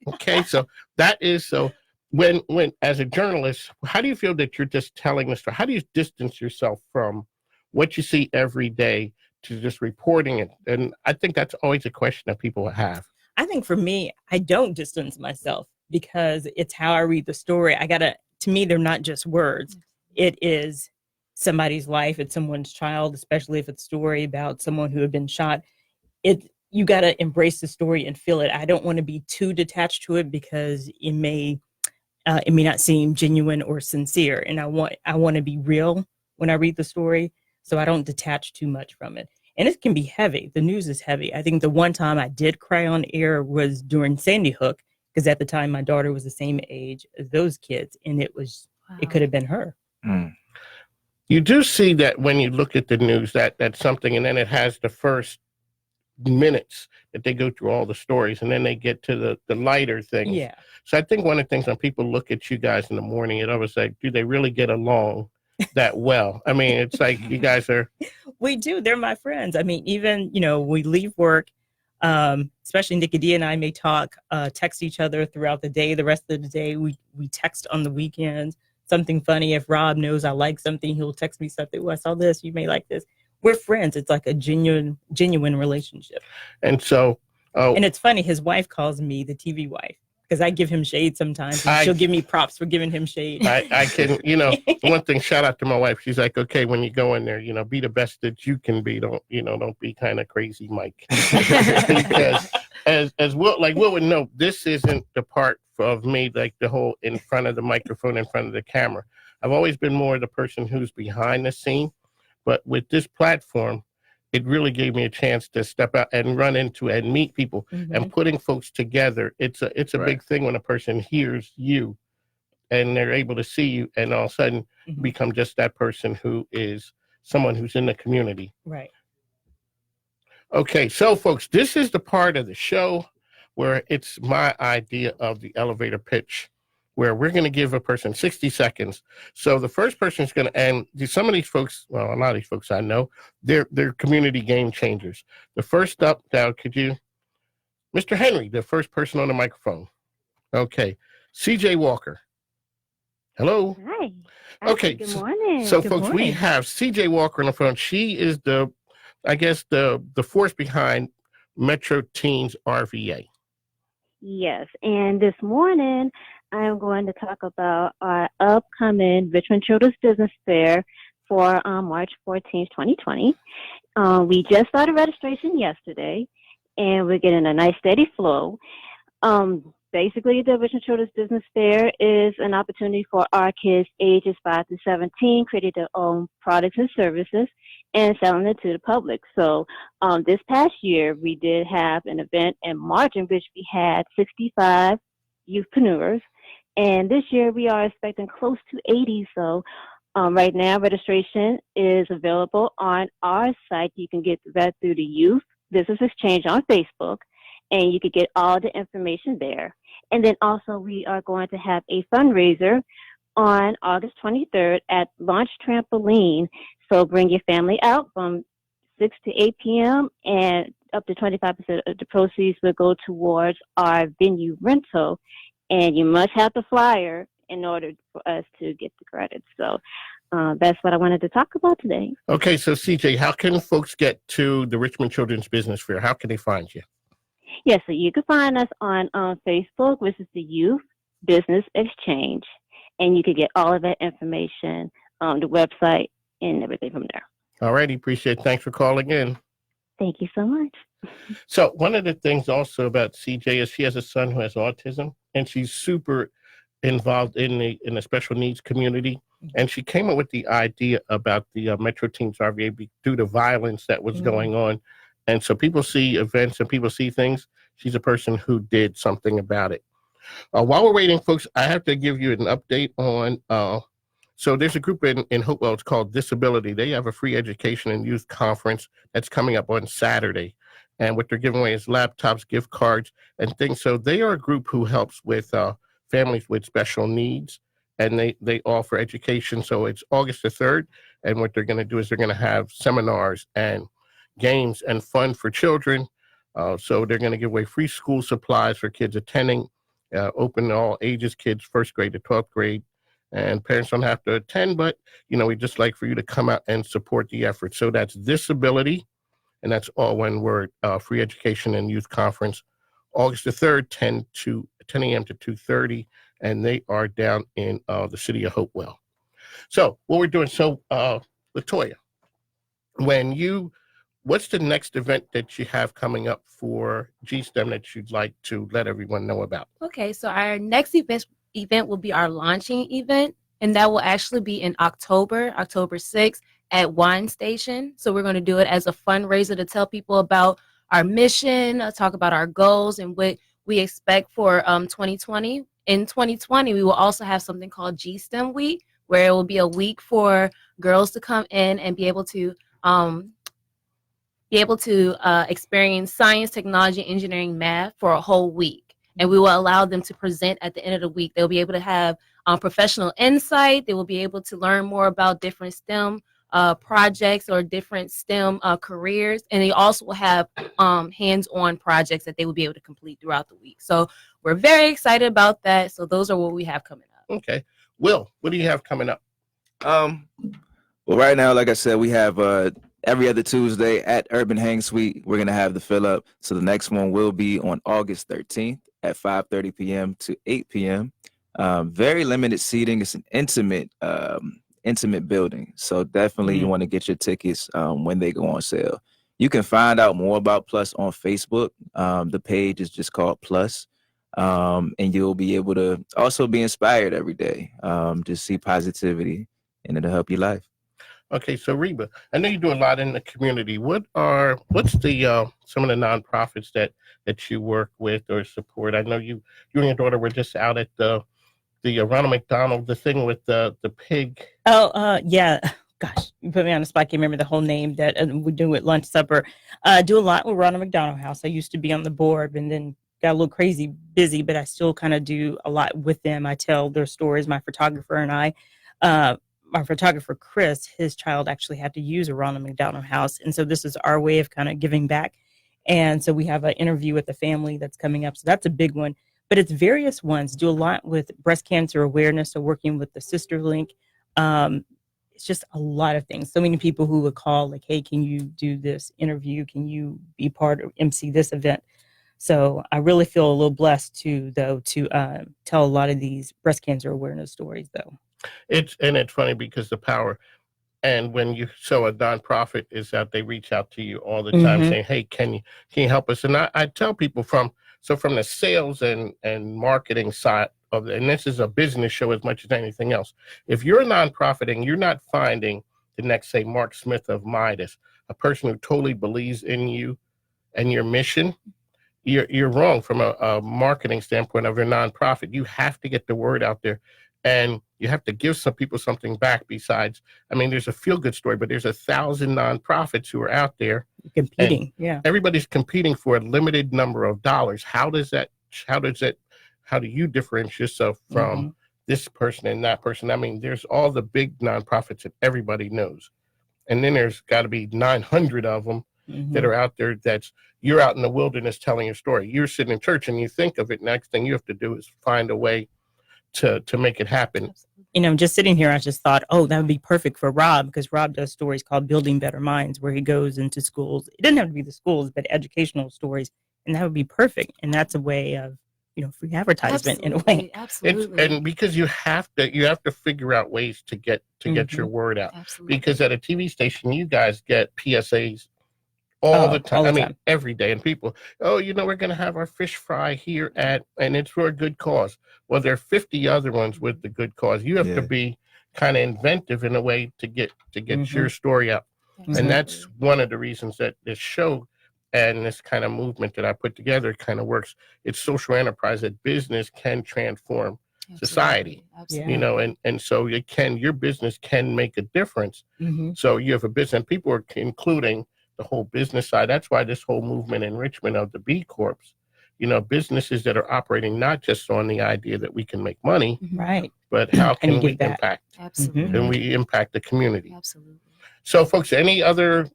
Okay, so that is so. When as a journalist, how do you feel that you're just telling the story? How do you distance yourself from what you see every day to just reporting it? And I think that's always a question that people have. I think for me, I don't distance myself because it's how I read the story. To me, they're not just words. It is somebody's life. It's someone's child, especially if it's a story about someone who had been shot. You got to embrace the story and feel it. I don't want to be too detached to it because it may not seem genuine or sincere. And I want to be real when I read the story, so I don't detach too much from it. And it can be heavy. The news is heavy. I think the one time I did cry on air was during Sandy Hook, because at the time my daughter was the same age as those kids, and it could have been her. Mm. You do see that when you look at the news, that's something, and then it has the first minutes that they go through all the stories, and then they get to the lighter things. Yeah. So I think one of the things when people look at you guys in the morning, it always like, do they really get along that well? I mean, it's like you guys are. We do. They're my friends. I mean, even, we leave work, especially Nikki D and I may talk, text each other throughout the day. The rest of the day, we text on the weekends. Something funny. If Rob knows I like something, he'll text me something. Oh, I saw this. You may like this. We're friends. It's like a genuine relationship. And so. And it's funny. His wife calls me the TV wife because I give him shade sometimes. And she'll give me props for giving him shade. I can, one thing, shout out to my wife. She's like, okay, when you go in there, be the best that you can be. Don't be kind of crazy, Mike. Because as Will would know, this isn't the part of me, like the whole in front of the microphone, in front of the camera. I've always been more the person who's behind the scene, but with this platform, it really gave me a chance to step out and run into and meet people and putting folks together. It's a big thing when a person hears you and they're able to see you and all of a sudden become just that person who is someone who's in the community. Right. Okay, so folks, this is the part of the show where it's my idea of the elevator pitch. where we're going to give a person 60 seconds. So the first person is going to, and some of these folks, well, a lot of these folks I know, they're community game changers. The first up now, could you, Mr. Henry, the first person on the microphone. Okay. CJ Walker. Hello. Hi. Okay. Good morning. So Good folks, we morning. have CJ Walker on the phone. She is the force behind Metro Teens RVA. Yes, and this morning I'm going to talk about our upcoming Richmond Children's Business Fair for March 14th, 2020. We just started registration yesterday, and we're getting a nice steady flow. Basically, the Richmond Children's Business Fair is an opportunity for our kids ages 5 to 17 creating their own products and services and selling it to the public. So this past year, we did have an event in March in which we had 65 youthpreneurs. And this year, we are expecting close to 80. So right now, registration is available on our site. You can get that through the Youth Business Exchange on Facebook, and you can get all the information there. And then also, we are going to have a fundraiser on August 23rd at Launch Trampoline. So bring your family out from 6 to 8 p.m. and up to 25% of the proceeds will go towards our venue rental. And you must have the flyer in order for us to get the credit. So that's what I wanted to talk about today. Okay, so CJ, how can folks get to the Richmond Children's Business Fair? How can they find you? Yes, so you can find us on Facebook, which is the Youth Business Exchange. And you can get all of that information on the website and everything from there. All righty, appreciate it. Thanks for calling in. Thank you so much. So one of the things also about CJ is she has a son who has autism, and she's super involved in the special needs community. And she came up with the idea about the Metro Teens RVA due to violence that was going on. And so people see events and people see things. She's a person who did something about it. While we're waiting, folks, I have to give you an update on, so there's a group in Hopewell, it's called Disability. They have a free education and youth conference that's coming up on Saturday. And what they're giving away is laptops, gift cards, and things. So they are a group who helps with families with special needs, and they offer education. So it's August the 3rd, and what they're going to do is they're going to have seminars and games and fun for children. So they're going to give away free school supplies for kids attending, open to all ages, kids 1st grade to 12th grade. And parents don't have to attend, but, we just like for you to come out and support the effort. So that's Disability, and that's all one word, free education and youth conference, August the 3rd, 10 a.m. to 2:30, and they are down in the city of Hopewell. So what we're doing, Latoya, what's the next event that you have coming up for GSTEM that you'd like to let everyone know about? Okay, so our next event will be our launching event, and that will actually be in October 6th at Wine Station. So we're going to do it as a fundraiser to tell people about our mission, talk about our goals and what we expect for 2020. In 2020, we will also have something called GSTEM Week, where it will be a week for girls to come in and be able to experience science, technology, engineering, math for a whole week. And we will allow them to present at the end of the week. They'll be able to have professional insight. They will be able to learn more about different STEM projects or different STEM careers. And they also will have hands-on projects that they will be able to complete throughout the week. So we're very excited about that. So those are what we have coming up. Okay. Will, what do you have coming up? Well, right now, like I said, we have every other Tuesday at Urban Hang Suite. We're going to have the fill up. So the next one will be on August 13th at 5:30 p.m. to 8 p.m. Very limited seating. It's an intimate building. So definitely you want to get your tickets when they go on sale. You can find out more about Plus on Facebook. The page is just called Plus. And you'll be able to also be inspired every day. Just see positivity, and it'll help your life. Okay, so Reba, I know you do a lot in the community. What's the some of the nonprofits that you work with or support? I know you and your daughter were just out at the Ronald McDonald, the thing with the pig. Oh, yeah. Gosh, you put me on the spot. I can't remember the whole name that we do with lunch supper. Do a lot with Ronald McDonald House. I used to be on the board and then got a little crazy busy, but I still kind of do a lot with them. I tell their stories. My photographer and I, my photographer, Chris, his child actually had to use a Ronald McDonald House. And so this is our way of kind of giving back. And so we have an interview with the family that's coming up. So that's a big one. But it's various ones. Do a lot with breast cancer awareness. So working with the Sister Link. It's just a lot of things. So many people who would call like, hey, can you do this interview? Can you be part of MC this event? So I really feel a little blessed to tell a lot of these breast cancer awareness stories though. It's funny because the power, and when a nonprofit is out, they reach out to you all the time saying, hey, can you help us? And I tell people from the sales and marketing side of it, and this is a business show as much as anything else. If you're a nonprofit and you're not finding the next, say, Mark Smith of Midas, a person who totally believes in you and your mission, you're wrong from a marketing standpoint of your nonprofit. You have to get the word out there, and you have to give some people something back besides, I mean, there's a feel-good story, but there's 1,000 nonprofits who are out there competing. Yeah. Everybody's competing for a limited number of dollars. How do you differentiate yourself from this person and that person? I mean, there's all the big nonprofits that everybody knows. And then there's got to be 900 of them that are out there you're out in the wilderness telling your story. You're sitting in church and you think of it. Next thing you have to do is find a way to make it happen. You know, just sitting here, I just thought, oh, that would be perfect for Rob, because Rob does stories called Building Better Minds, where he goes into schools. It doesn't have to be the schools, but educational stories. And that would be perfect. And that's a way of, free advertisement in a way. Absolutely. And because you have to figure out ways to get your word out. Absolutely. Because at a TV station, you guys get PSAs all the time. I mean, every day. And people, we're going to have our fish fry here and it's for a good cause. Well, there are 50 other ones with the good cause. You have to be kind of inventive in a way to get your story out. Absolutely. And that's one of the reasons that this show and this kind of movement that I put together kind of works. It's social enterprise that business can transform society. Absolutely. And so your business can make a difference. So you have a business, and people are including the whole business side. That's why this whole movement enrichment of the B Corps, businesses that are operating not just on the idea that we can make money, right, but how can we impact? Absolutely. Can we impact the community? Absolutely. So, folks, any other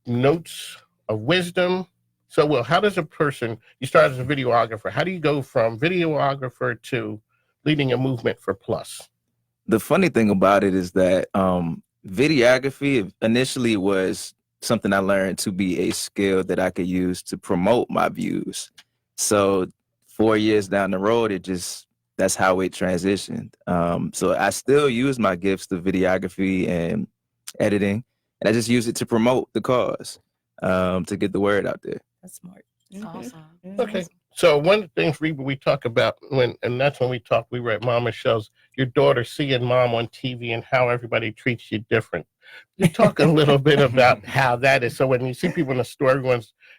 notes of wisdom? So, Will, how does a person, you start as a videographer, how do you go from videographer to leading a movement for Plus? The funny thing about it is that videography initially was something I learned to be a skill that I could use to promote my views. So 4 years down the road, that's how it transitioned. So I still use my gifts to videography and editing, and I just use it to promote the cause, to get the word out there. That's smart. Awesome. Okay. So one of the things, Reba, we talk about we were at Mom Michelle's, your daughter seeing Mom on TV and how everybody treats you different. You talk a little bit about how that is. So when you see people in the store,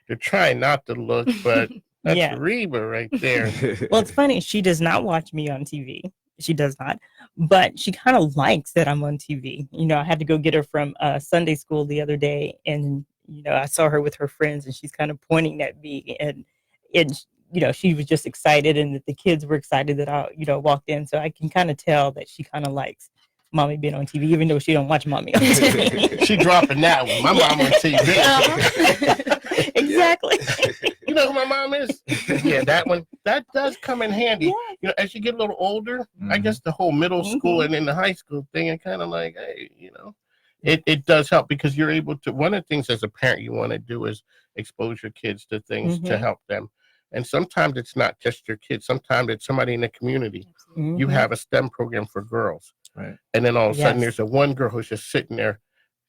they're trying not to look, but that's Reba right there. Well, it's funny. She does not watch me on TV. She does not. But she kind of likes that I'm on TV. I had to go get her from Sunday school the other day, and, I saw her with her friends, and she's kind of pointing at me, and she was just excited, and that the kids were excited that I, walked in. So I can kind of tell that she kind of likes Mommy being on TV, even though she don't watch Mommy on TV. She dropping that one. My mom on TV. Exactly. You know who my mom is? Yeah, that one. That does come in handy. Yeah. As you get a little older, I guess the whole middle school and then the high school thing, and kind of like, hey, it does help, because you're able to, one of the things as a parent you want to do is expose your kids to things to help them. And sometimes it's not just your kids. Sometimes it's somebody in the community. You have a STEM program for girls. Right. And then all of a sudden there's one girl who's just sitting there.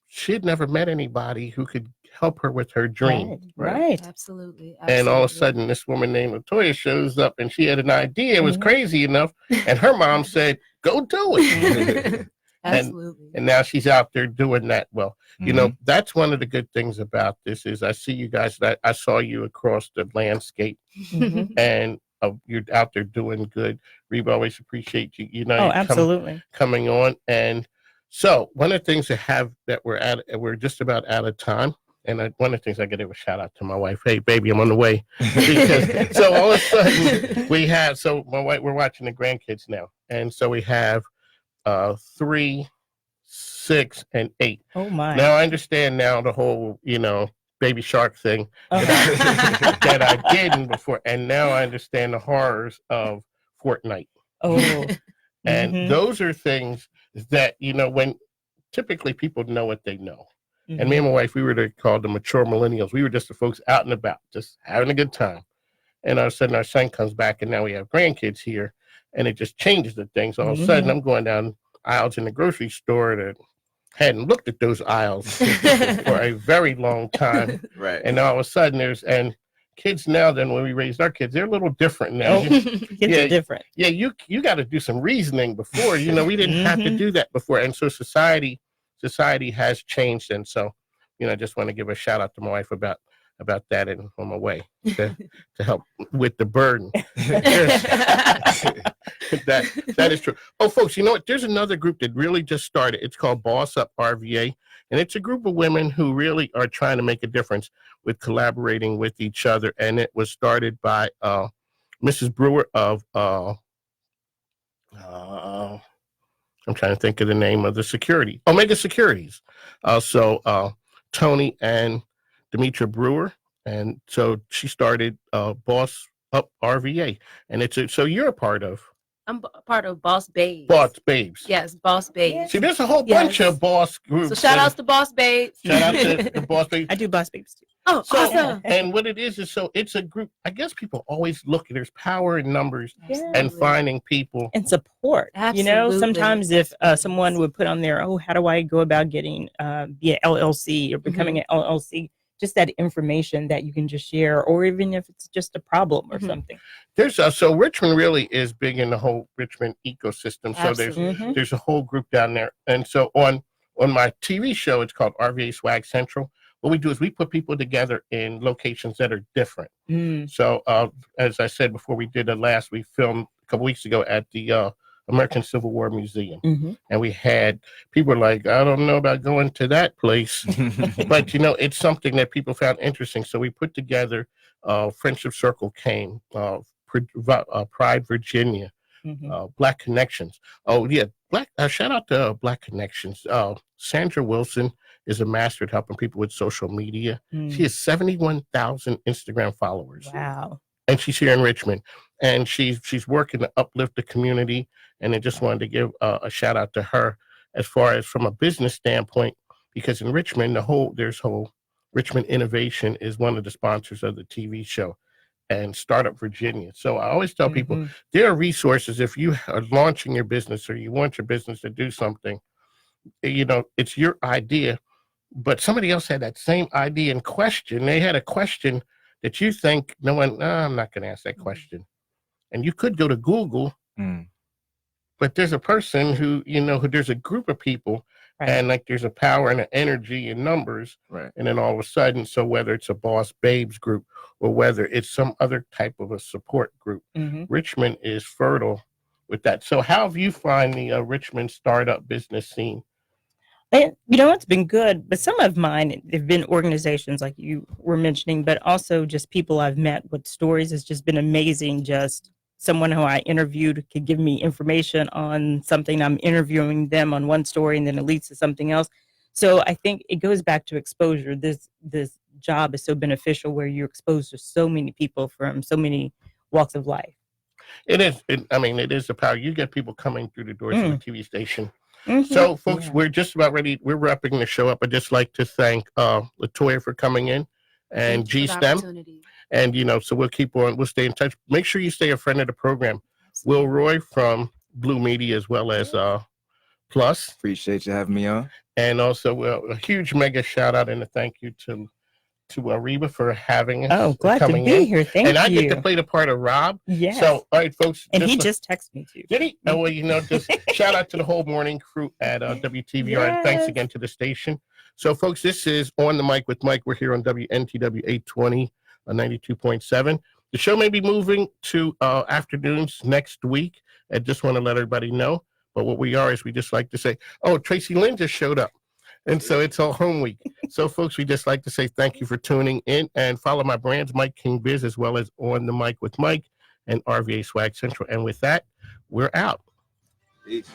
She had never met anybody who could help her with her dream. Right. Absolutely. And all of a sudden this woman named Latoya shows up, and she had an idea. It was crazy enough. And her mom said, go do it. Absolutely. And now she's out there doing that. Well, that's one of the good things about this is I see you guys, that I saw you across the landscape, and you're out there doing good. Reba, always appreciate you. Absolutely. Coming on. And so one of the things we're just about out of time. And one of the things I got to give a shout out to my wife. Hey, baby, I'm on the way. Because, so all of a sudden we're watching the grandkids now. And so we have 3, 6, and 8. Oh my! Now I understand now the whole baby shark thing that I didn't before, and now I understand the horrors of Fortnite. Oh, and those are things that when typically people know what they know. And me and my wife, we were called the mature millennials. We were just the folks out and about, just having a good time. And all of a sudden, our son comes back, and now we have grandkids here, and it just changes the things. All of a sudden, I'm going down aisles in the grocery store that hadn't looked at those aisles for a very long time. Right. And all of a sudden, and kids now, than when we raised our kids, they're a little different now. Kids are different. Yeah, you got to do some reasoning before. We didn't have to do that before, and so society has changed. And so, I just want to give a shout out to my wife about that, and on my way to help with the burden. that is true. Oh, folks, you know what? There's another group that really just started. It's called Boss Up RVA, and it's a group of women who really are trying to make a difference with collaborating with each other. And it was started by Mrs. Brewer of I'm trying to think of the name of the security. Omega Securities. So Tony and Demetra Brewer. And so she started Boss Up RVA. And so you're a part of. I'm part of Boss Babes. Boss Babes. Yes, Boss Babes. See, there's a whole bunch of boss groups. So shout outs to Boss Babes. Shout out to the Boss Babes. I do Boss Babes too. Oh, awesome. And what it is so it's a group. I guess people always look at there's power in numbers and finding people. And support. Absolutely. Sometimes if someone would put on there, how do I go about getting via LLC or becoming an LLC? Just that information that you can just share, or even if it's just a problem or something. There's so Richmond really is big in the whole Richmond ecosystem. So there's a whole group down there. And so on my TV show, it's called RVA Swag Central. What we do is we put people together in locations that are different. So as I said before, we filmed a couple weeks ago at the American Civil War Museum. And we had people like, I don't know about going to that place, but it's something that people found interesting. So we put together Friendship Circle came, Pride Virginia, Black Connections. Oh yeah, shout out to Black Connections. Sandra Wilson is a master at helping people with social media. She has 71,000 Instagram followers. Wow. And she's here in Richmond, and she's working to uplift the community. And I just wanted to give a shout out to her as far as from a business standpoint, because in Richmond, Richmond Innovation is one of the sponsors of the TV show, and Startup Virginia. So I always tell people there are resources if you are launching your business or you want your business to do something. It's your idea, but somebody else had that same idea and question. They had a question that you think I'm not going to ask that question. And you could go to Google, but there's a person who there's a group of people, and like there's a power and an energy in numbers. Right. And then all of a sudden, so whether it's a Boss Babes group or whether it's some other type of a support group, Richmond is fertile with that. So how have you find the Richmond startup business scene? And, it's been good, but some of mine have been organizations like you were mentioning, but also just people I've met with stories has just been amazing. Just someone who I interviewed could give me information on something. I'm interviewing them on one story and then it leads to something else. So I think it goes back to exposure. This job is so beneficial where you're exposed to so many people from so many walks of life. It is. It is the power. You get people coming through the doors of the TV station. So, folks, we're just about ready. We're wrapping the show up. I'd just like to thank Latoya for coming in and G-STEM. And, so we'll keep on. We'll stay in touch. Make sure you stay a friend of the program. Will Roye from Blue Media as well as Plus. Appreciate you having me on. And also a huge mega shout out and a thank you to Reba for having us. Oh, glad to be here. Thank you. And I get to play the part of Rob. Yes. So, all right, folks. And he just texted me too. Did he? Oh, well, just shout out to the whole morning crew at WTVR. And thanks again to the station. So, folks, this is On the Mic with Mike. We're here on WNTW 820 92.7. The show may be moving to afternoons next week. I just want to let everybody know. But what we are is we just like to say, oh, Tracy Lynn just showed up. And so it's all home week. So, folks, we just like to say thank you for tuning in and follow my brands, Mike King Biz, as well as On the Mic with Mike and RVA Swag Central. And with that, we're out. Peace.